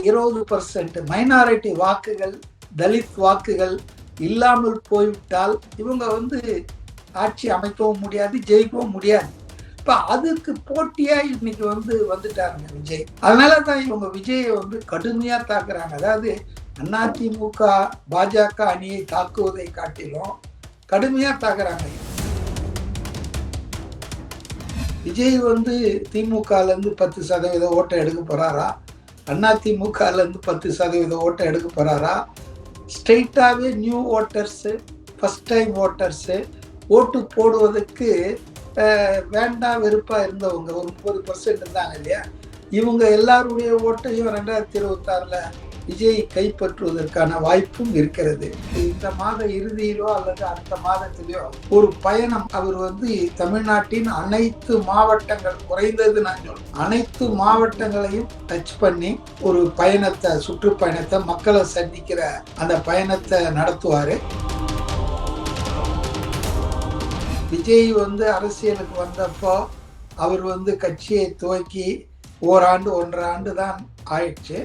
20% minority வாக்குகள், தலித் வாக்குகள் இல்லாமல் போய்விட்டால் இவங்க ஆட்சி அமைக்கவும் முடியாது, ஜெயிக்கவும் முடியாது. இப்ப அதுக்கு போட்டியா இன்னைக்கு வந்துட்டாருங்க விஜய். அதனாலதான் இவங்க விஜயை கடுமையா தாக்குறாங்க. அதாவது அதிமுக பாஜக அணியை தாக்குவதை காட்டிலும் கடுமையா தாக்குறாங்க. விஜய் திமுகல இருந்து 10% ஓட்டை எடுக்க போறாரா, அதிமுகல இருந்து 10% ஓட்டை எடுக்க போறாரா, ஸ்ட்ரெயிட்டாவே new voters, first time voters vote போடுவதற்கு வேண்டாம் வெறுப்பா இருந்தவங்க ஒரு 30% இருந்தாங்க இல்லையா, இவங்க எல்லாருடைய ஓட்டையும் 2026 விஜய் கைப்பற்றுவதற்கான வாய்ப்பும் இருக்கிறது. இந்த மாத இறுதியிலோ அல்லது அடுத்த மாதத்திலோ ஒரு பயணம் அவர் தமிழ்நாட்டின் அனைத்து மாவட்டங்கள், குறைந்தது நான் சொல்றேன், அனைத்து மாவட்டங்களையும் டச் பண்ணி ஒரு பயணத்தை, சுற்றுப்பயணத்தை, மக்களை சந்திக்கிற அந்த பயணத்தை நடத்துவாரு. விஜய் அரசியலுக்கு வந்தப்போ அவர் கட்சியை துவக்கி ஓராண்டு 1.5 ஆண்டு தான் ஆயிடுச்சு.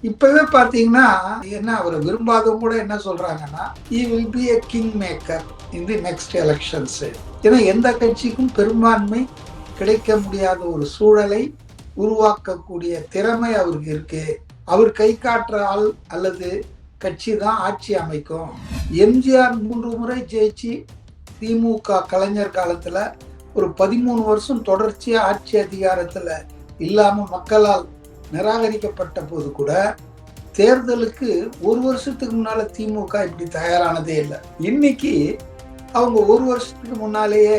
இப்பவே பாத்தீங்கன்னா என்ன, அவரை விரும்பாதவங்க கூட என்ன சொல்றாங்கன்னா, he will be a king maker in the next elections. ஏன்னா எந்த கட்சிக்கும் பெரும்பான்மை கிடைக்க முடியாத ஒரு சூழலை உருவாக்கக்கூடிய திறமை அவருக்கு இருக்கு. அவர் கை காட்டுற ஆள் அல்லது கட்சி தான் ஆட்சி அமைக்கும். எம்ஜிஆர் 3 முறை ஜெயிச்சு திமுக கலைஞர் காலத்துல ஒரு 13 வருஷம் தொடர்ச்சியா ஆட்சி அதிகாரத்துல இல்லாம மக்களால் நிராகரிக்கப்பட்ட போது கூட தேர்தலுக்கு 1 வருஷத்துக்கு முன்னால திமுக இப்படி தயாரானதே இல்லை. இன்னைக்கு அவங்க 1 வருஷத்துக்கு முன்னாலேயே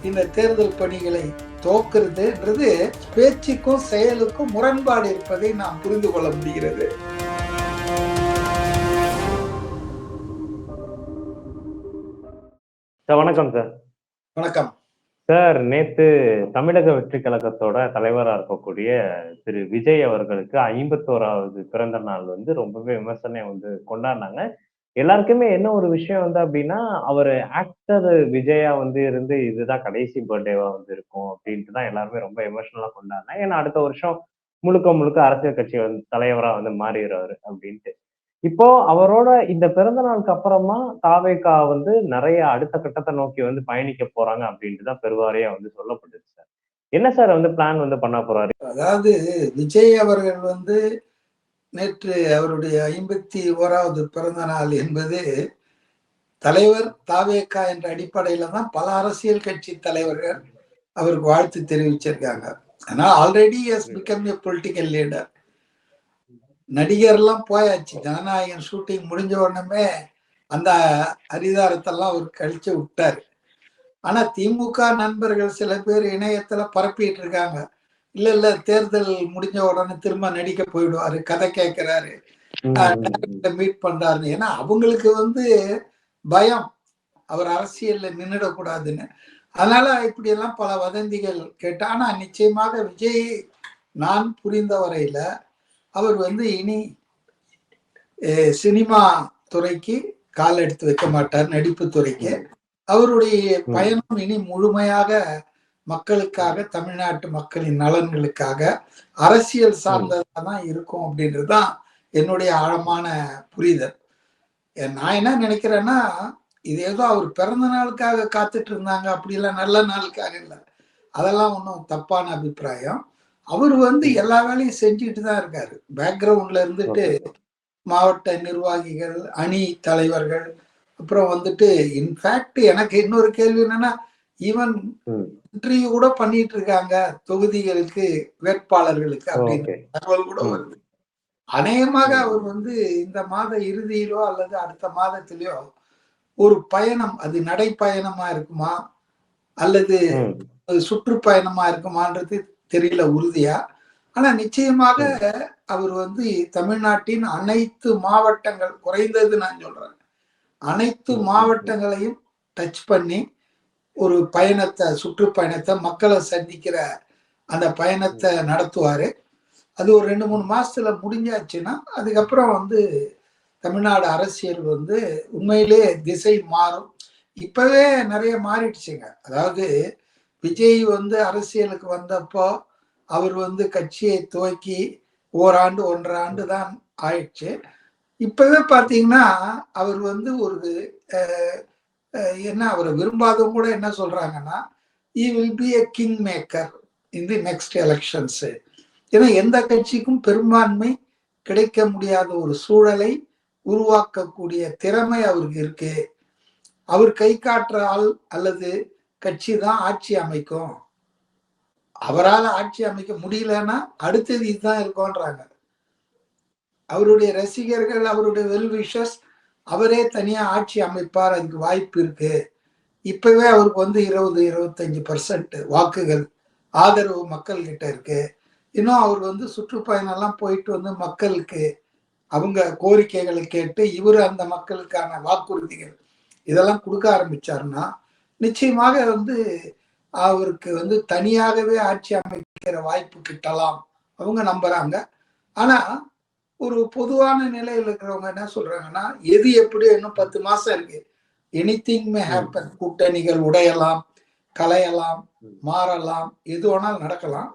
இந்த தேர்தல் பணிகளை துவக்கிறதுன்றது பேச்சுக்கும் செயலுக்கும் முரண்பாடு இருப்பதை நாம் புரிந்து கொள்ள முடிகிறது. வணக்கம் சார். வணக்கம் சார். நேத்து தமிழக வெற்றி கழகத்தோட தலைவராக இருக்கக்கூடிய திரு விஜய் அவர்களுக்கு 51வது பிறந்த நாள் ரொம்பவே விமர்சனம் கொண்டாடினாங்க. எல்லாருக்குமே என்ன ஒரு விஷயம் அப்படின்னா, அவர் ஆக்டர் விஜயா இருந்து இதுதான் கடைசி பர்த்டேவா இருக்கும் அப்படின்ட்டு தான் எல்லாருமே ரொம்ப எமோஷனலா கொண்டாடினாங்க. ஏன்னா அடுத்த வருஷம் முழுக்க முழுக்க அரசியல் கட்சி தலைவரா மாறிடுறாரு அப்படின்ட்டு. இப்போ அவரோட இந்த பிறந்த நாளுக்கு அப்புறமா தாவேகா நிறைய அடுத்த கட்டத்தை நோக்கி பயணிக்க போறாங்க அப்படின்ட்டு தான் பெருவாரியா சொல்லப்பட்டுச்சு சார். என்ன சார் பிளான் பண்ண போறாரு? அதாவது விஜய் அவர்கள் நேற்று அவருடைய 51வது பிறந்த நாள் என்பது தலைவர் தாவேகா என்ற அடிப்படையில தான் பல அரசியல் கட்சி தலைவர்கள் அவருக்கு வாழ்த்து தெரிவிச்சிருக்காங்க. ஆனா already has become a political leader. நடிகர்லாம் போயாச்சு. ஜனநாயகன் ஷூட்டிங் முடிஞ்ச உடனே அந்த அரிதாரத்தெல்லாம் அவர் கழிச்சு விட்டாரு. ஆனா திமுக நண்பர்கள் சில பேர் இணையத்துல பரப்பிட்டு இருக்காங்க, இல்ல தேர்தல் முடிஞ்ச உடனே திரும்ப நடிக்க போயிடுவாரு, கதை கேட்கிறாரு, மீட் பண்றாரு. ஏன்னா அவங்களுக்கு பயம் அவர் அரசியல்ல நின்றுடக்கூடாதுன்னு. அதனால இப்படி எல்லாம் பல வதந்திகள் கேட்டா. ஆனா நிச்சயமாக விஜய் நான் புரிந்த வரையில அவர் இனி சினிமா துறைக்கு கால் எடுத்து வைக்க மாட்டார், நடிப்பு துறைக்கு. அவருடைய பயணம் இனி முழுமையாக மக்களுக்காக, தமிழ்நாட்டு மக்களின் நலன்களுக்காக, அரசியல் சார்ந்ததான் இருக்கும் அப்படின்றதுதான் என்னுடைய ஆழமான புரிதல். நான் என்ன நினைக்கிறேன்னா, இது ஏதோ அவர் பிறந்த நாளுக்காக காத்துட்டு இருந்தாங்க அப்படிலாம், நல்ல நாளுக்காக இல்லை. அதெல்லாம் ஒன்றும் தப்பான அபிப்பிராயம். அவர் எல்லா வேலையும் செஞ்சுட்டு தான் இருக்காரு. பேக்ரவுண்ட்ல இருந்துட்டு மாவட்ட நிர்வாகிகள், அணி தலைவர்கள், அப்புறம் இன்ஃபேக்ட் எனக்கு இன்னொரு கேள்வி என்னன்னா, ஈவன் இன்டர்வியூ கூட பண்ணிட்டு இருக்காங்க தொகுதிகளுக்கு, வேட்பாளர்களுக்கு அப்படின்னு தகவல் கூட வருது. அநேகமாக அவர் இந்த மாத இறுதியிலோ அல்லது அடுத்த மாதத்திலோ ஒரு பயணம், அது நடைப்பயணமா இருக்குமா அல்லது சுற்றுப்பயணமா இருக்குமான்றது தெரியல உறுதியா. ஆனா நிச்சயமாக அவர் தமிழ்நாட்டின் அனைத்து மாவட்டங்கள், குறைந்தது நான் சொல்றேன், அனைத்து மாவட்டங்களையும் டச் பண்ணி ஒரு பயணத்தை, சுற்றுப்பயணத்தை, மக்களை சந்திக்கிற அந்த பயணத்தை நடத்துவாரு. அது ஒரு 2-3 மாசத்துல முடிஞ்சாச்சுன்னா அதுக்கப்புறம் தமிழ்நாடு அரசியல் உண்மையிலே திசை மாறும். இப்பவே நிறைய மாறிடுச்சுங்க. அதாவது விஜய் அரசியலுக்கு வந்தப்போ அவர் கட்சியை துவக்கி ஓராண்டு 1.5 ஆண்டு தான் ஆயிடுச்சு. இப்பவே பார்த்தீங்கன்னா, அவர் வந்து ஒரு என்ன அவர விரும்பாதவங்க கூட என்ன சொல்றாங்கன்னா, "he will be a king maker in the next elections." ஏன்னா எந்த கட்சிக்கும் பெரும்பான்மை கிடைக்க முடியாத ஒரு சூழலை உருவாக்கக்கூடிய திறமை அவருக்கு இருக்கு. அவர் கை காட்டுற ஆள் அல்லது கட்சி தான் ஆட்சி அமைக்கும். அவரால ஆட்சி அமைக்க முடியலன்னா, அடுத்தது இதுதான் இருக்கும்ன்றாங்க. அவருடைய ரசிகர்கள், அவருடைய வெல் விஷர்ஸ் அவரே தனியா ஆட்சி அமைப்பார். அதுக்கு வாய்ப்பு இருக்கு. இப்பவே அவருக்கு வந்து 20, 25% வாக்குகள் ஆதரவு மக்கள் கிட்ட இருக்கு. இன்னும் அவர் வந்து சுற்றுப்பயணம்லாம் போயிட்டு வந்து மக்களுக்கு அவங்க கோரிக்கைகளை கேட்டு, இவரு அந்த மக்களுக்கான வாக்குறுதிகள் இதெல்லாம் குடுக்க ஆரம்பிச்சாருன்னா, நிச்சயமாக வந்து அவருக்கு வந்து தனியாகவே ஆட்சி அமைக்கிற வாய்ப்பு கிட்டலாம். அவங்க நம்புறாங்க. ஆனா, ஒரு பொதுவான நிலையில இருக்கிறவங்க என்ன சொல்றாங்கன்னா, எது எப்படியோ இன்னும் 10 மாசம் இருக்கு. Anything may happen. கூட்டணிகள் உடையலாம், கலையலாம், மாறலாம், எது வேணாலும் நடக்கலாம்.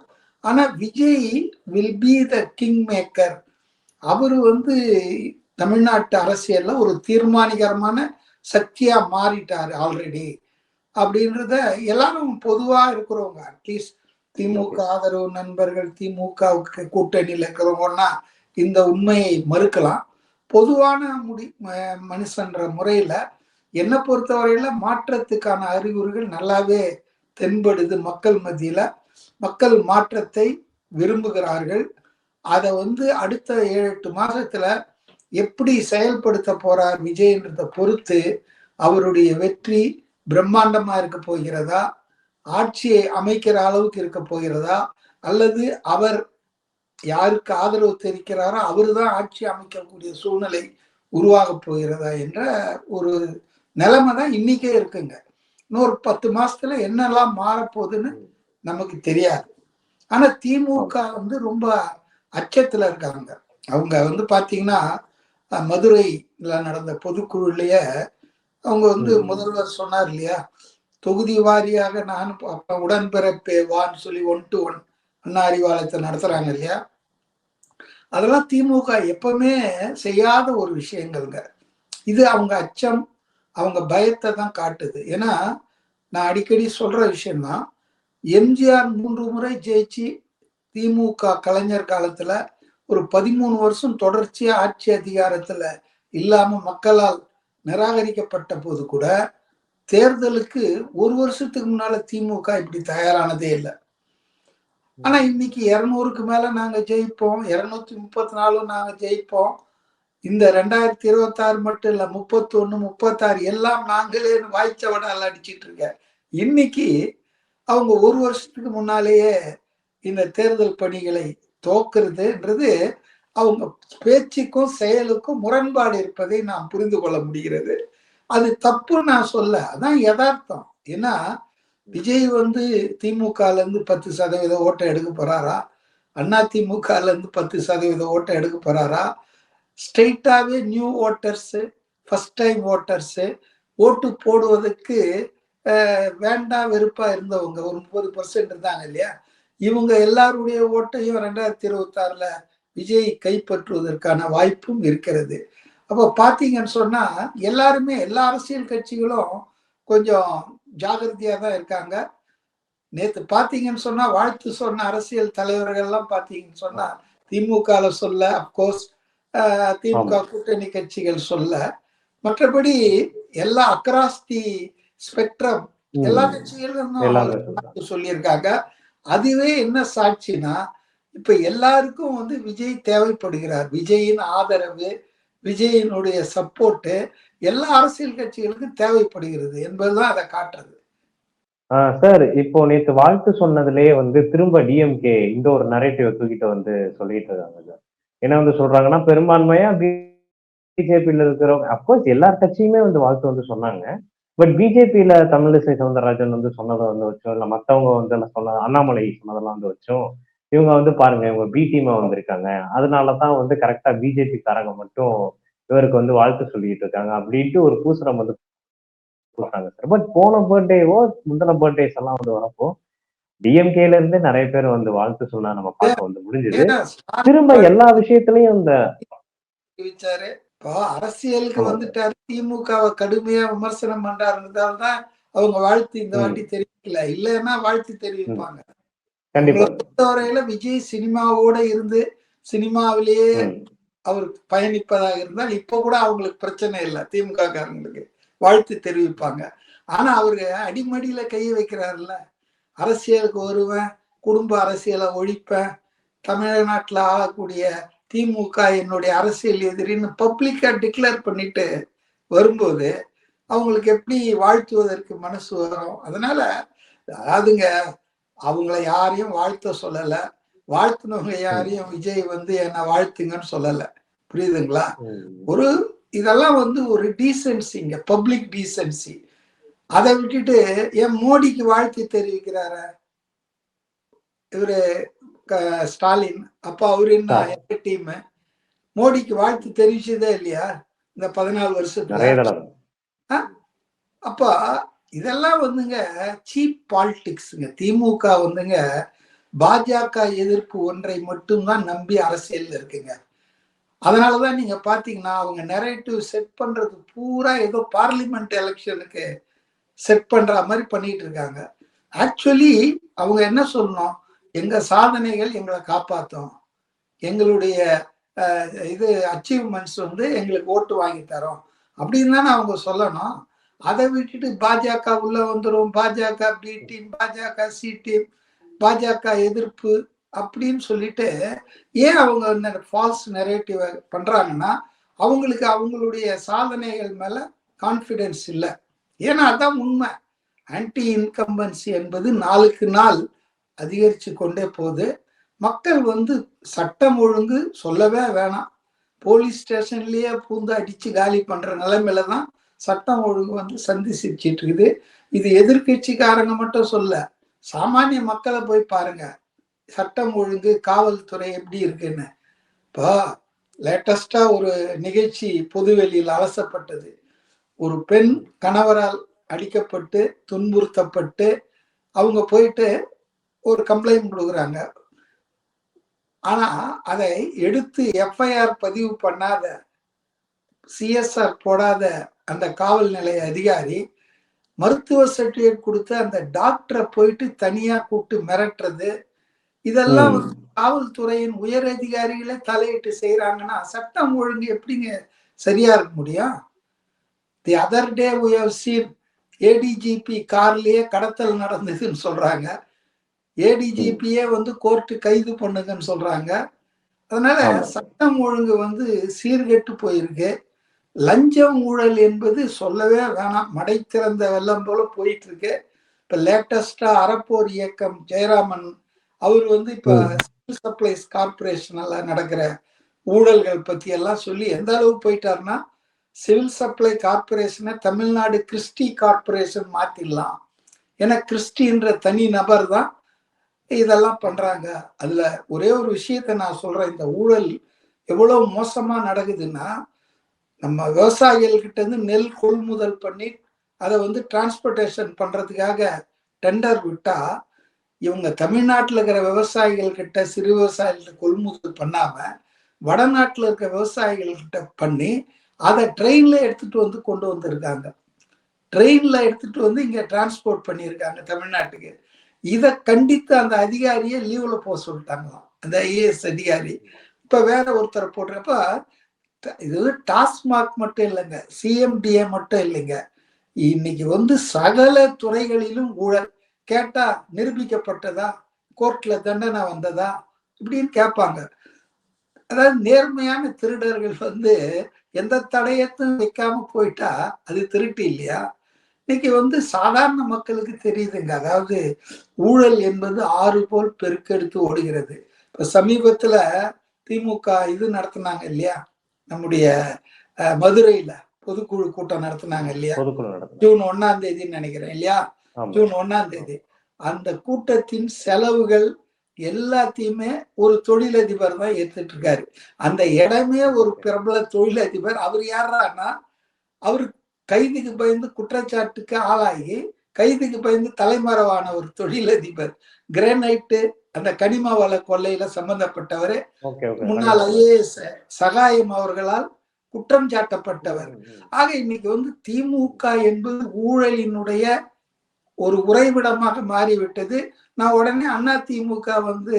ஆனா, Vijay will be the king maker. அவரு வந்து தமிழ்நாட்டு அரசியல்ல ஒரு தீர்மானிகரமான சக்தியா மாறிட்டாரு ஆல்ரெடி. அப்படின்றத எல்லாரும் பொதுவா இருக்கிறவங்க அட்லீஸ்ட் திமுக ஆதரவு நண்பர்கள், திமுகவுக்கு கூட்டணியில் இருக்கிறவங்கன்னா இந்த உண்மையை மறுக்கலாம். பொதுவான மனுஷன்ற முறையில என்ன பொறுத்தவரையில மாற்றத்துக்கான அறிகுறிகள் நல்லாவே தென்படுது மக்கள் மத்தியில. மக்கள் மாற்றத்தை விரும்புகிறார்கள். அதை வந்து அடுத்த 7-8 மாசத்துல எப்படி செயல்படுத்த போறார் விஜய்ன்றத பொறுத்து அவருடைய வெற்றி பிரம்மாண்டமா இருக்க போகிறதா, ஆட்சியை அமைக்கிற அளவுக்கு இருக்க போகிறதா, அல்லது அவர் யாருக்கு ஆதரவு தெரிவிக்கிறாரோ அவருதான் ஆட்சி அமைக்கக்கூடிய சூழ்நிலை உருவாக போகிறதா என்ற ஒரு நிலைமை தான் இன்னைக்கே இருக்குங்க. இன்னொரு 10 மாசத்துல என்னெல்லாம் மாறப்போகுதுன்னு நமக்கு தெரியாது. ஆனா திமுக வந்து ரொம்ப அச்சத்துல இருக்காங்க. அவங்க வந்து பாத்தீங்கன்னா மதுரையில நடந்த பொதுக்குழுலயே அவங்க வந்து முதல்வர் சொன்னார் இல்லையா, தொகுதி வாரியாக நான் உடன்பிறப்பே வான்னு சொல்லி 1 to 1 அண்ணா அறிவாலயத்தை நடத்துறாங்க இல்லையா. அதெல்லாம் திமுக எப்பவுமே செய்யாத ஒரு விஷயங்கள்ங்க. இது அவங்க அச்சம், அவங்க பயத்தை தான் காட்டுது. ஏன்னா நான் அடிக்கடி சொல்ற விஷயம்தான், எம்ஜிஆர் 3 முறை ஜெயிச்சு திமுக கலைஞர் காலத்துல ஒரு 13 வருஷம் தொடர்ச்சியா ஆட்சி அதிகாரத்துல இல்லாம மக்களால் நிராகரிக்கப்பட்ட போது கூட தேர்தலுக்கு 1 வருஷத்துக்கு முன்னால திமுக இப்படி தயாரானதே இல்லை. ஆனா இன்னைக்கு 200க்கு மேல நாங்க ஜெயிப்போம், 234 நாங்க ஜெயிப்போம். இந்த 2026 மட்டும் இல்ல, 31, 36 எல்லாம் நாங்களே வாய்ச்சவடால் அடிச்சிட்டு இருக்க. இன்னைக்கு அவங்க 1 வருஷத்துக்கு முன்னாலேயே இந்த தேர்தல் பணிகளை துவக்கிறதுன்றது அவங்க பேச்சுக்கும் செயலுக்கும் முரண்பாடு இருப்பதை நாம் புரிந்து கொள்ள முடிகிறது. அது தப்பு நான் சொல்ல, அதான் யதார்த்தம். ஏன்னா விஜய் வந்து திமுகல இருந்து 10% ஓட்டை எடுக்க போறாரா, அண்ணா திமுகல இருந்து 10% ஓட்டை எடுக்க போறாரா, ஸ்ட்ரெயிட்டாவே new voters, first time voters vote போடுவதற்கு வேண்டாம் வெறுப்பா இருந்தவங்க ஒரு 30% இருந்தாங்க இல்லையா, இவங்க எல்லாருடைய ஓட்டையும் 2026ல விஜய் கைப்பற்றுவதற்கான வாய்ப்பும் இருக்கிறது. அப்போ பாத்தீங்கன்னு சொன்னா எல்லாருமே எல்லா அரசியல் கட்சிகளும் கொஞ்சம் ஜாகிரதையா தான் இருக்காங்க. நேத்து பாத்தீங்கன்னு சொன்னா வாழ்த்து சொன்ன அரசியல் தலைவர்கள் எல்லாம் பாத்தீங்கன்னு சொன்னா திமுகல சொல்ல, அப்கோர்ஸ் திமுக கூட்டணி கட்சிகள் சொல்ல, மற்றபடி எல்லா அக்ராஸ் தி ஸ்பெக்ட்ரம் எல்லா கட்சிகளும் சொல்லியிருக்காங்க. அதுவே என்ன சாட்சினா, இப்ப எல்லாருக்கும் வந்து விஜய் தேவைப்படுகிறார். விஜயின் ஆதரவு, விஜயினுடைய சப்போர்ட் எல்லா அரசியல் கட்சிகளுக்கும் தேவைப்படுகிறது என்பதுதான் அதை காட்டுறது. சார், இப்போ நேத்து வாழ்த்து சொன்னதுலயே வந்து திரும்ப டிஎம்கே இந்த ஒரு நரேட்டிவ் தூக்கிட்டு வந்து சொல்லிட்டு இருக்காங்க சார். என்ன வந்து சொல்றாங்கன்னா, பெரும்பான்மையா பிஜேபியில இருக்கிறவங்க, அப்கோர்ஸ் எல்லா கட்சியுமே வந்து வாழ்த்து வந்து சொன்னாங்க. பட் பிஜேபியில தமிழிசை சவுந்தரராஜன் வந்து சொன்னதை வந்து வச்சோம், இல்ல மத்தவங்க வந்து சொன்ன அண்ணாமலை சொன்னதெல்லாம் வந்து வச்சோம், இவங்க வந்து பாருங்க இவங்க பி டீமா வந்திருக்காங்க, அதனாலதான் வந்து கரெக்டா பிஜேபி காரங்க மட்டும் இவருக்கு வந்து வாழ்த்து சொல்லிட்டு இருக்காங்க அப்படின்ட்டு ஒரு பூசரம் வந்து போட்டாங்க சார். பட் போன பர்த்டேவோ முந்தின பர்த்டேஸ் எல்லாம் வந்து வரப்போ டிஎம்கேல இருந்தே நிறைய பேர் வந்து வாழ்த்து சொன்னா நம்ம பார்க்க வந்து முடிஞ்சது. ஏன்னா திரும்ப எல்லா விஷயத்திலையும் இந்த அறிவிச்சாரு. இப்போ அரசியலுக்கு ஆமா சார். வந்துட்டாரு, திமுகவை கடுமையா விமர்சனம் பண்றாருன்றதால்தான் அவங்க வாழ்த்து இந்த வாட்டி தெரிவிக்கல. இல்லைன்னா வாழ்த்து தெரிவிப்பாங்க. அவங்கள கண்டிப்பா. பொறுத்தவரையில விஜய் சினிமாவோட இருந்து சினிமாவிலேயே அவர் பயணிப்பதாக இருந்தால் இப்ப கூட அவங்களுக்கு பிரச்சனை இல்லை. திமுக காரங்களுக்கு வாழ்த்து தெரிவிப்பாங்க. ஆனா அவரு அடிமடியில கையை வைக்கிறாருல்ல, அரசியலுக்கு வருவேன், குடும்ப அரசியலை ஒழிப்பேன், தமிழ்நாட்டுல ஆளக்கூடிய திமுக என்னுடைய அரசியல் எதிரின்னு பப்ளிக்கா டிக்ளேர் பண்ணிட்டு வரும்போது அவங்களுக்கு எப்படி வாழ்த்துவதற்கு மனசு வரும்? அதனால அதாவதுங்க, அவங்கள யாரையும் வாழ்த்த சொல்லல, வாழ்த்துனவங்க யாரையும் விஜய் வந்து என்ன வாழ்த்துங்கன்னு சொல்லல. புரியுதுங்களா? ஒரு இதெல்லாம் வந்து ஒரு டீசென்சிங்க, பப்ளிக் டீசென்சி. அதை விட்டுட்டு ஏன் மோடிக்கு வாழ்த்து தெரிவிக்கிறாரு இவரு ஸ்டாலின்? அப்ப அவரு என்ன டீம்? மோடிக்கு வாழ்த்து தெரிவிச்சதே இல்லையா இந்த 14 வருஷத்துல? அப்ப இதெல்லாம் வந்துங்க சீப் பாலிடிக்ஸ்ங்க. திமுக வந்துங்க பாஜக எதிர்ப்பு ஒன்றை மட்டும்தான் நம்பி அரசியல் இருக்குங்க. அதனாலதான் நீங்க பாத்தீங்கன்னா அவங்க நெரேட்டிவ் செட் பண்றது பூரா ஏதோ பார்லிமெண்ட் எலெக்ஷனுக்கு செட் பண்ற மாதிரி பண்ணிட்டு இருக்காங்க. ஆக்சுவலி அவங்க என்ன சொல்லணும்? எங்க சாதனைகள் எங்களை காப்பாத்தும், எங்களுடைய இது அச்சீவ்மெண்ட்ஸ் வந்து எங்களுக்கு ஓட்டு வாங்கி தரோம் அப்படின்னு தானே அவங்க சொல்லணும். அதை விட்டுட்டு பாஜக உள்ள வந்துடும், பாஜக பி டீம், பாஜக சி டீம், பாஜக எதிர்ப்பு அப்படின்னு சொல்லிட்டு ஏன் அவங்க இந்த ஃபால்ஸ் நெரேட்டிவ் பண்றாங்கன்னா அவங்களுக்கு அவங்களுடைய சாதனைகள் மேல கான்பிடன்ஸ் இல்லை. ஏன்னா அதான் உண்மை. ஆன்டி இன்கம்பன்சி என்பது நாளுக்கு நாள் அதிகரிச்சு கொண்டே போகுது. மக்கள் வந்து சட்டம் ஒழுங்கு சொல்லவே வேணாம், போலீஸ் ஸ்டேஷன்லயே பூந்து அடிச்சு காலி பண்ற நிலைமையில தான் சட்டம் ஒழுங்கு வந்து சந்திச்சிட்டு இருக்குது. இது எதிர்கட்சிக்காரங்க மட்டும் சொல்ல, சாமானிய மக்களை போய் பாருங்க சட்டம் ஒழுங்கு, காவல்துறை எப்படி இருக்குன்னு. இப்போ லேட்டஸ்டா ஒரு நிகழ்ச்சி பொதுவெளியில் அலசப்பட்டது. ஒரு பெண் கணவரால் அடிக்கப்பட்டு துன்புறுத்தப்பட்டு அவங்க போயிட்டு ஒரு கம்ப்ளைண்ட் கொடுக்குறாங்க. ஆனா அதை எடுத்து எஃப்ஐஆர் பதிவு பண்ணாத, சிஎஸ்ஆர் போடாத அந்த காவல் நிலைய அதிகாரி மருத்துவ சர்டிபிகேட் கொடுத்து அந்த டாக்டரை போயிட்டு தனியா கூப்பிட்டு மிரட்டுறது, இதெல்லாம் காவல்துறையின் உயர் அதிகாரிகளே தலையிட்டு செய்யறாங்கன்னா சட்டம் ஒழுங்கு எப்படிங்க சரியா இருக்க முடியும்? The other day we have seen ADGP கார்லயே கடத்தல் நடந்ததுன்னு சொல்றாங்க. ஏடிஜிபியே வந்து கோர்ட்டு கைது பண்ணுங்கன்னு சொல்றாங்க. அதனால சட்டம் ஒழுங்கு வந்து சீர்கெட்டு போயிருக்கு. லஞ்சம் ஊழல் என்பது சொல்லவே வேணாம், மடை திறந்த வெள்ளம் போல போயிட்டு இருக்கு. இப்ப லேட்டஸ்டா அறப்போர் இயக்கம் ஜெயராமன் அவர் வந்து இப்ப சிவில் சப்ளைஸ் கார்பரேஷன்ல நடக்கிற ஊழல்கள் பத்தி எல்லாம் சொல்லி எந்த அளவு போயிட்டாருன்னா, சிவில் சப்ளை கார்பரேஷனை தமிழ்நாடு கிறிஸ்டி கார்பரேஷன் மாத்திடலாம். ஏன்னா கிறிஸ்டின்ற தனி நபர் தான் இதெல்லாம் பண்றாங்க. அதுல ஒரே ஒரு விஷயத்த நான் சொல்றேன், இந்த ஊழல் எவ்வளவு மோசமா நடக்குதுன்னா, நம்ம விவசாயிகள் கிட்ட இருந்து நெல் கொள்முதல் பண்ணி அதை வந்து டிரான்ஸ்போர்டேஷன் பண்றதுக்காக டெண்டர் விட்டா, இவங்க தமிழ்நாட்டில் இருக்கிற விவசாயிகள் கிட்ட, சிறு விவசாயிகள் கொள்முதல் பண்ணாம வடநாட்டில் இருக்கிற விவசாயிகள் கிட்ட பண்ணி அதை ட்ரெயின்ல எடுத்துட்டு வந்து கொண்டு வந்திருக்காங்க. ட்ரெயின்ல எடுத்துட்டு வந்து இங்க டிரான்ஸ்போர்ட் பண்ணியிருக்காங்க தமிழ்நாட்டுக்கு. இதை கண்டித்து அந்த அதிகாரியை லீவ்ல போக சொல்லிட்டாங்களாம், அந்த ஐஏஎஸ் அதிகாரி. இப்ப வேற ஒருத்தரை போடுறப்ப இது டாஸ்மாக் மட்டும் இல்லைங்க, சிஎம்டிஏ மட்டும் இல்லைங்க, இன்னைக்கு வந்து சகல துறைகளிலும் ஊழல். கேட்டா நிரூபிக்கப்பட்டதா, கோர்ட்ல தண்டனை வந்ததா இப்படின்னு கேட்பாங்க. அதாவது நேர்மையான திருடர்கள் வந்து எந்த தடயத்தையும் வைக்காம போயிட்டா அது திருட்டு இல்லையா? இன்னைக்கு வந்து சாதாரண மக்களுக்கு தெரியுதுங்க. அதாவது ஊழல் என்பது ஆறு போல் பெருக்கெடுத்து ஓடுகிறது. இப்ப சமீபத்துல திமுக இது நடத்தினாங்க இல்லையா, நம்முடைய மதுரையில பொதுக்குழு கூட்டம் நடத்தினாங்க இல்லையா, ஜூன் 1ஆம் தேதின்னு நினைக்கிறேன் இல்லையா, ஜூன் 1ஆம் தேதி. அந்த கூட்டத்தின் செலவுகள் எல்லாத்தையுமே ஒரு தொழிலதிபர் தான் ஏத்துட்டு இருக்காரு. அந்த இடமே ஒரு பிரபல தொழிலதிபர். அவர் யாருன்னா, அவரு கைதுக்கு பயந்து குற்றச்சாட்டுக்கு ஆளாகி கைதுக்கு பயந்து தலைமறைவான ஒரு தொழிலதிபர், கிரானைட்டு அந்த கனிம வள கொள்ளையில சம்பந்தப்பட்டவர், முன்னாள் IAS சகாயம் அவர்களால் குற்றம் சாட்டப்பட்டவர். ஆக இன்னைக்கு வந்து திமுக என்பது ஊழலினுடைய ஒரு உறைவிடமாக மாறிவிட்டது. நான் உடனே அதிமுக வந்து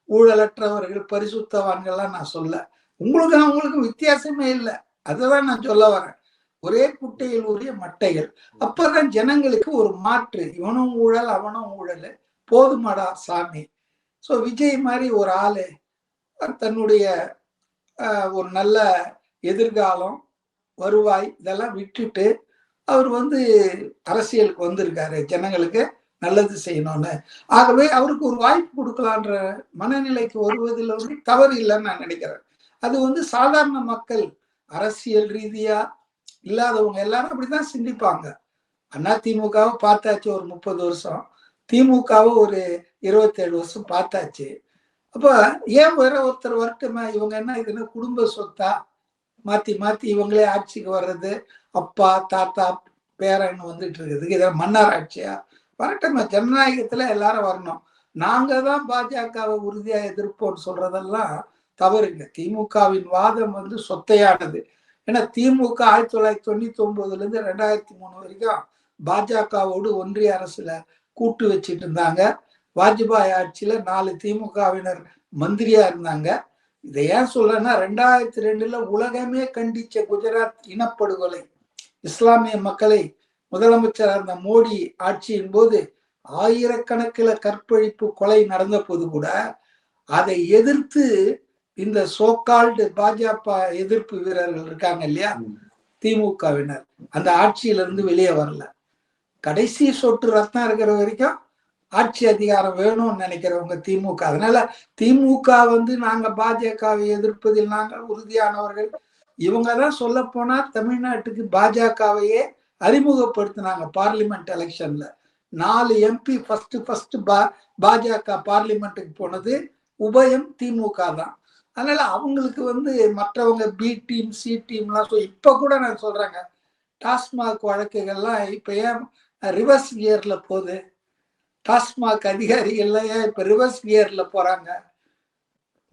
ஊழலற்றவர்கள், பரிசுத்தவான்கள்லாம் நான் சொல்ல. அவங்களுக்கும் வித்தியாசமே இல்லை. அதுதான் நான் சொல்ல வரேன். ஒரே குட்டையில் உரிய மட்டைகள். அப்பதான் ஜனங்களுக்கு ஒரு மாற்று. இவனும் ஊழல், அவனும் ஊழல், போதுமாடா சாமி. சோ விஜய் மாதிரி ஒரு ஆளு தன்னுடைய ஒரு நல்ல எதிர்காலம், வருவாய் இதெல்லாம் விட்டுட்டு அவர் வந்து அரசியலுக்கு வந்திருக்காரு, ஜனங்களுக்கு நல்லது செய்யணும்னு. ஆகவே அவருக்கு ஒரு வாய்ப்பு கொடுக்கலான்ற மனநிலைக்கு வருவதில் வந்து தவறு இல்லைன்னு நான் நினைக்கிறேன். அது வந்து சாதாரண மக்கள், அரசியல் ரீதியா இல்லாதவங்க எல்லாரும் அப்படிதான் சிந்திப்பாங்க. அதிமுகவை பார்த்தாச்சு ஒரு 30 வருஷம், திமுகவை ஒரு 27 வருஷம் பார்த்தாச்சு. அப்ப ஏன் வேற ஒருத்தர் வரட்டுமா? இவங்க என்ன இதுன்னு குடும்ப சொத்தா மாத்தி மாத்தி இவங்களே ஆட்சிக்கு வர்றது, அப்பா தாத்தா பேரன் வந்துட்டு இருக்குது, இதை மன்னர் ஆட்சியா? வரட்டுமா, ஜனநாயகத்துல எல்லாரும் வரணும். நாங்க தான் பாஜகவை உறுதியா எதிர்ப்போம்னு சொல்றதெல்லாம் தவறுங்க. திமுகவின் வாதம் வந்து சொத்தையானது. ஏன்னா திமுக 1999 இருந்து 2003 வரைக்கும் பாஜகவோடு ஒன்றிய அரசுல கூட்டு வச்சிட்டு இருந்தாங்க. வாஜ்பாய் ஆட்சியில 4 திமுகவினர் மந்திரியா இருந்தாங்க. இதை ஏன் சொல்றேன்னா, 2002 உலகமே கண்டிச்ச குஜராத் இனப்படுகொலை, இஸ்லாமிய மக்களை முதலமைச்சர் இருந்த மோடி ஆட்சியின் போது ஆயிரக்கணக்கில் கற்பழிப்பு கொலை நடந்த போது கூட அதை எதிர்த்து இந்த சோகால்டு பாஜக எதிர்ப்பு வீரர்கள் இருக்காங்க இல்லையா, திமுகவினர், அந்த ஆட்சியிலிருந்து வெளியே வரல. கடைசி சொட்டு ரத்தம் இருக்கிற வரைக்கும் ஆட்சி அதிகாரம் வேணும்னு நினைக்கிறவங்க திமுக. அதனால திமுக வந்து நாங்க பாஜகவை எதிர்ப்பதில் நாங்கள் உறுதியானவர்கள். இவங்கதான் சொல்ல போனா தமிழ்நாட்டுக்கு பாஜகவையே அறிமுகப்படுத்தினாங்க. பார்லிமெண்ட் எலெக்ஷன்ல 4 MP ஃபர்ஸ்ட் பாஜக பார்லிமெண்ட்டுக்கு போனது உபயம் திமுக தான். அதனால அவங்களுக்கு வந்து மற்றவங்க பி டீம் சி டீம்லாம் இப்ப கூட நான் சொல்றேங்க, டாஸ்மாக் வழக்குகள்லாம் இப்ப ஏன் ரிவர்ஸ் கியர்ல போகுது? டாஸ்மாக் அதிகாரிகள் ஏன் இப்ப ரிவர்ஸ் கியர்ல போறாங்க?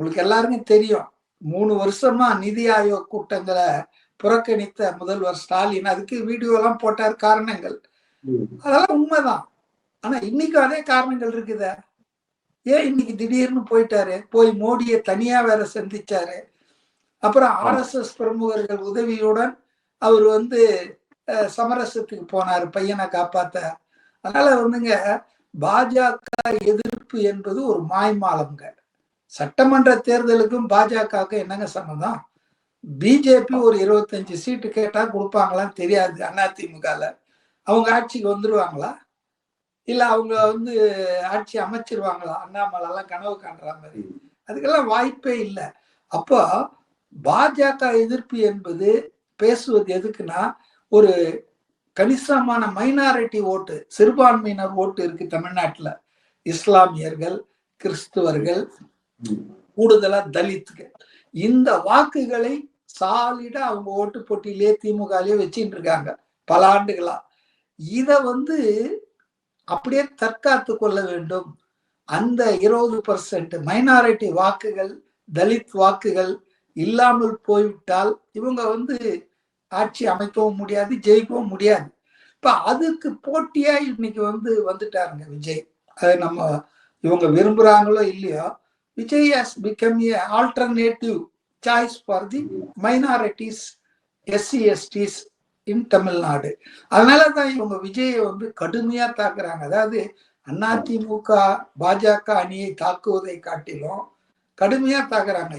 உங்களுக்கு எல்லாருக்கும் தெரியும், 3 வருஷமா நிதி ஆயோக் கூட்டங்களை புறக்கணித்த முதல்வர் ஸ்டாலின் அதுக்கு வீடியோ எல்லாம் போட்டார், காரணங்கள். அதெல்லாம் உண்மைதான். ஆனா இன்னைக்கு அதே காரணங்கள் இருக்குதா? ஏன் இன்னைக்கு திடீர்னு போயிட்டாரு? போய் மோடியை தனியா வேற சந்திச்சாரு. அப்புறம் RSS பிரமுகர்கள் உதவியுடன் அவர் வந்து சமரசத்துக்கு போனாரு பையனை காப்பாத்த. அதனால வந்துங்க, பாஜக எதிர்ப்பு என்பது ஒரு மாய்மாலம்ங்க. சட்டமன்ற தேர்தலுக்கும் பாஜகவுக்கும் என்னங்க சம்மந்தம்? பிஜேபி ஒரு 25 சீட்டு கேட்டா கொடுப்பாங்களான்னு தெரியாது. அதிமுகல அவங்க ஆட்சிக்கு வந்துருவாங்களா? இல்ல அவங்க வந்து ஆட்சி அமைச்சிருவாங்களா? அண்ணாமலை எல்லாம் கனவு காண்ற மாதிரி. அதுக்கெல்லாம் வாய்ப்பே இல்லை. அப்போ பாஜக எதிர்ப்பு என்பது பேசுவது எதுக்குன்னா, ஒரு கணிசமான மைனாரிட்டி ஓட்டு, சிறுபான்மையினர் ஓட்டு இருக்கு தமிழ்நாட்டுல. இஸ்லாமியர்கள், கிறிஸ்துவர்கள், கூடுதலா தலித்துகள். இந்த வாக்குகளை சாலிடா அவங்க ஓட்டு போட்டியிலே திமுகலயே வச்சுட்டு இருக்காங்க பல ஆண்டுகளா. இத வந்து அப்படியே தற்காத்து கொள்ள வேண்டும். அந்த 20% மைனாரிட்டி வாக்குகள், தலித் வாக்குகள் இல்லாமல் போய்விட்டால் இவங்க வந்து ஆட்சி அமைக்கவும் முடியாது, ஜெயிக்கவும் முடியாது. இப்ப அதுக்கு போட்டியா இன்னைக்கு வந்துட்டாருங்க விஜய். அது நம்ம இவங்க விரும்புறாங்களோ இல்லையோ, Vijay has become a alternative choice for the minorities, SC STs in Tamil Nadu. அதனாலதான் இவங்க விஜயை கடுமையா தாக்குறாங்க. அதாவது அதிமுக பாஜக அணியை தாக்குவதை காட்டிலும் கடுமையா தாக்குறாங்க.